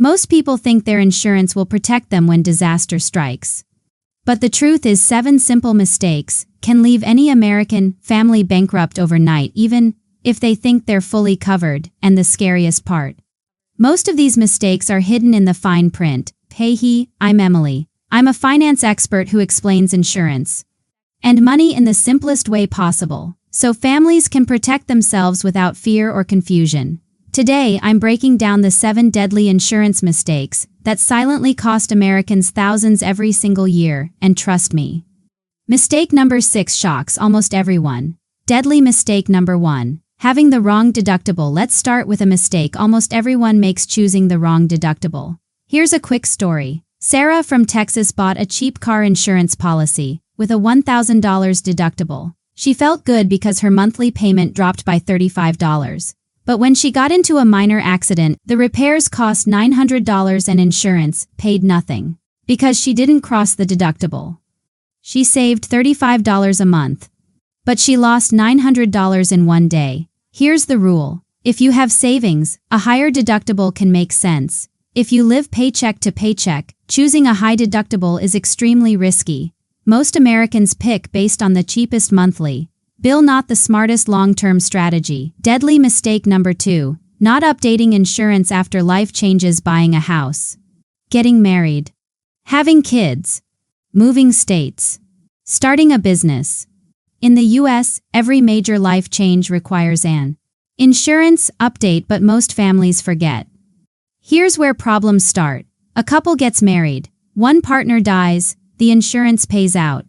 Most people think their insurance will protect them when disaster strikes. But the truth is 7 simple mistakes can leave any American family bankrupt overnight even if they think they're fully covered, and the scariest part. Most of these mistakes are hidden in the fine print. Hey, I'm Emily. I'm a finance expert who explains insurance and money in the simplest way possible, so families can protect themselves without fear or confusion. Today, I'm breaking down the 7 deadly insurance mistakes that silently cost Americans thousands every single year, and trust me. Mistake number 6 shocks almost everyone. Deadly mistake number 1. Having the wrong deductible. Let's start with a mistake almost everyone makes: choosing the wrong deductible. Here's a quick story. Sarah from Texas bought a cheap car insurance policy with a $1,000 deductible. She felt good because her monthly payment dropped by $35. But when she got into a minor accident, the repairs cost $900 and insurance paid nothing because she didn't cross the deductible. She saved $35 a month, but she lost $900 in one day. Here's the rule. If you have savings, a higher deductible can make sense. If you live paycheck to paycheck, choosing a high deductible is extremely risky. Most Americans pick based on the cheapest monthly bill, not the smartest long-term strategy. Deadly mistake number 2. Not updating insurance after life changes. Buying a house, getting married, having kids, moving states, starting a business. In the US, every major life change requires an insurance update, but most families forget. Here's where problems start. A couple gets married. One partner dies. The insurance pays out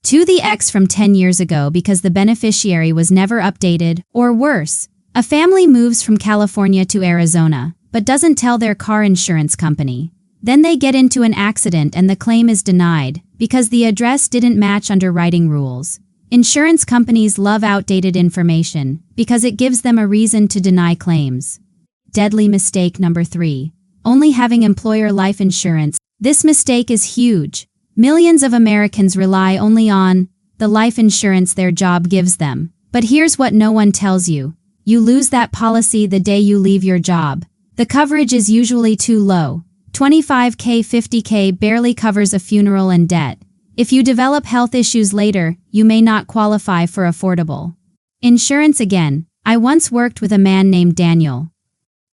to the ex from 10 years ago because the beneficiary was never updated. Or worse, a family moves from California to Arizona, but doesn't tell their car insurance company. Then they get into an accident and the claim is denied because the address didn't match underwriting rules. Insurance companies love outdated information because it gives them a reason to deny claims. Deadly mistake number 3. Only having employer life insurance. This mistake is huge. Millions of Americans rely only on the life insurance their job gives them. But here's what no one tells you. You lose that policy the day you leave your job. The coverage is usually too low. $25,000, $50,000 barely covers a funeral and debt. If you develop health issues later, you may not qualify for affordable insurance again. I once worked with a man named Daniel.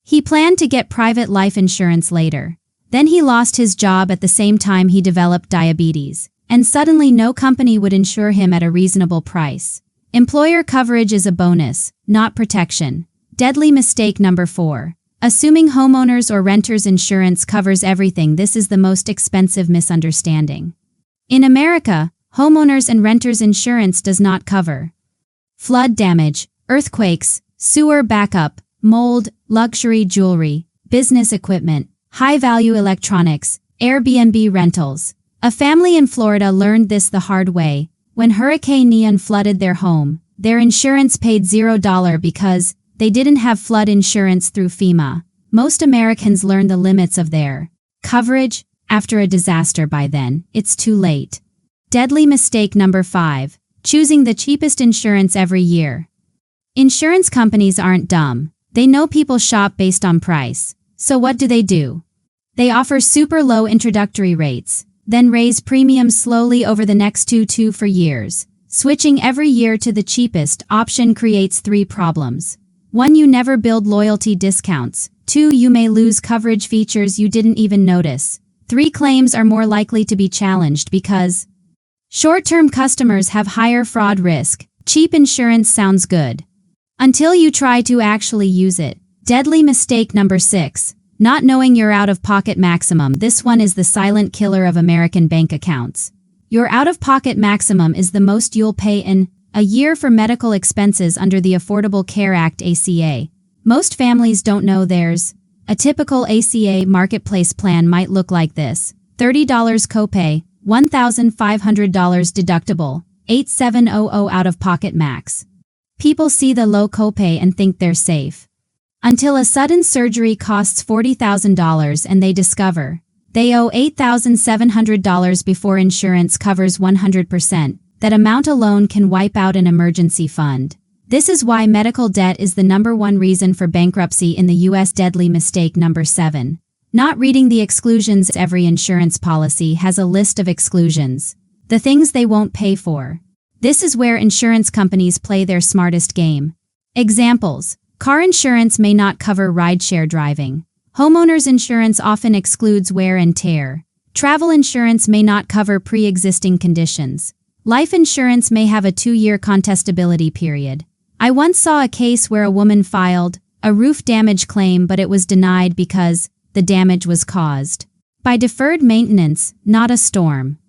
He planned to get private life insurance later. Then he lost his job at the same time he developed diabetes, and suddenly no company would insure him at a reasonable price. Employer coverage is a bonus, not protection. Deadly mistake number 4. Assuming homeowners or renters insurance covers everything. This is the most expensive misunderstanding. In America, homeowners and renters insurance does not cover flood damage, earthquakes, sewer backup, mold, luxury jewelry, business equipment, high-value electronics, Airbnb rentals. A family in Florida learned this the hard way. When Hurricane Ian flooded their home, their insurance paid $0 because they didn't have flood insurance through FEMA. Most Americans learn the limits of their coverage after a disaster. By then, it's too late. Deadly mistake number 5. Choosing the cheapest insurance every year. Insurance companies aren't dumb. They know people shop based on price. So what do? They offer super low introductory rates, then raise premiums slowly over the next 2 for years. Switching every year to the cheapest option creates 3 problems. 1. You never build loyalty discounts. 2. You may lose coverage features you didn't even notice. 3. Claims are more likely to be challenged because short-term customers have higher fraud risk. Cheap insurance sounds good until you try to actually use it. Deadly mistake number 6. Not knowing your out-of-pocket maximum. This one is the silent killer of American bank accounts. Your out-of-pocket maximum is the most you'll pay in a year for medical expenses under the Affordable Care Act (ACA). Most families don't know theirs. A typical ACA marketplace plan might look like this: $30 copay, $1,500 deductible, $8,700 out-of-pocket max. People see the low copay and think they're safe, until a sudden surgery costs $40,000 and they discover they owe $8,700 before insurance covers 100%. That amount alone can wipe out an emergency fund. This is why medical debt is the #1 reason for bankruptcy in the US. Deadly mistake number 7. Not reading the exclusions. Every insurance policy has a list of exclusions, the things they won't pay for. This is where insurance companies play their smartest game. Examples: car insurance may not cover rideshare driving. Homeowners insurance often excludes wear and tear. Travel insurance may not cover pre-existing conditions. Life insurance may have a 2-year contestability period. I once saw a case where a woman filed a roof damage claim, but it was denied because the damage was caused by deferred maintenance, not a storm.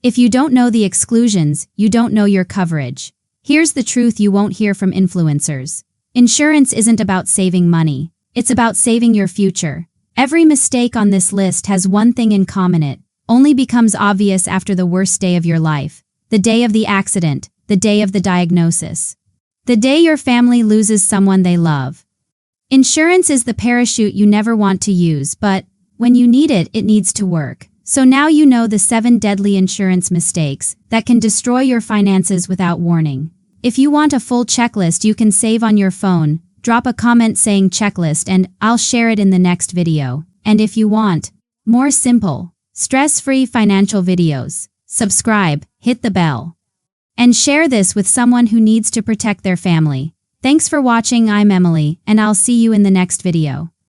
If you don't know the exclusions, you don't know your coverage. Here's the truth you won't hear from influencers. Insurance isn't about saving money. It's about saving your future. Every mistake on this list has one thing in common: it only becomes obvious after the worst day of your life. The day of the accident, the day of the diagnosis, the day your family loses someone they love. Insurance is the parachute you never want to use, but when you need it, it needs to work. So now you know the 7 deadly insurance mistakes that can destroy your finances without warning. If you want a full checklist, you can save on your phone, drop a comment saying checklist, and I'll share it in the next video. And if you want more simple, stress-free financial videos, subscribe, hit the bell, and share this with someone who needs to protect their family. Thanks for watching. I'm Emily, and I'll see you in the next video.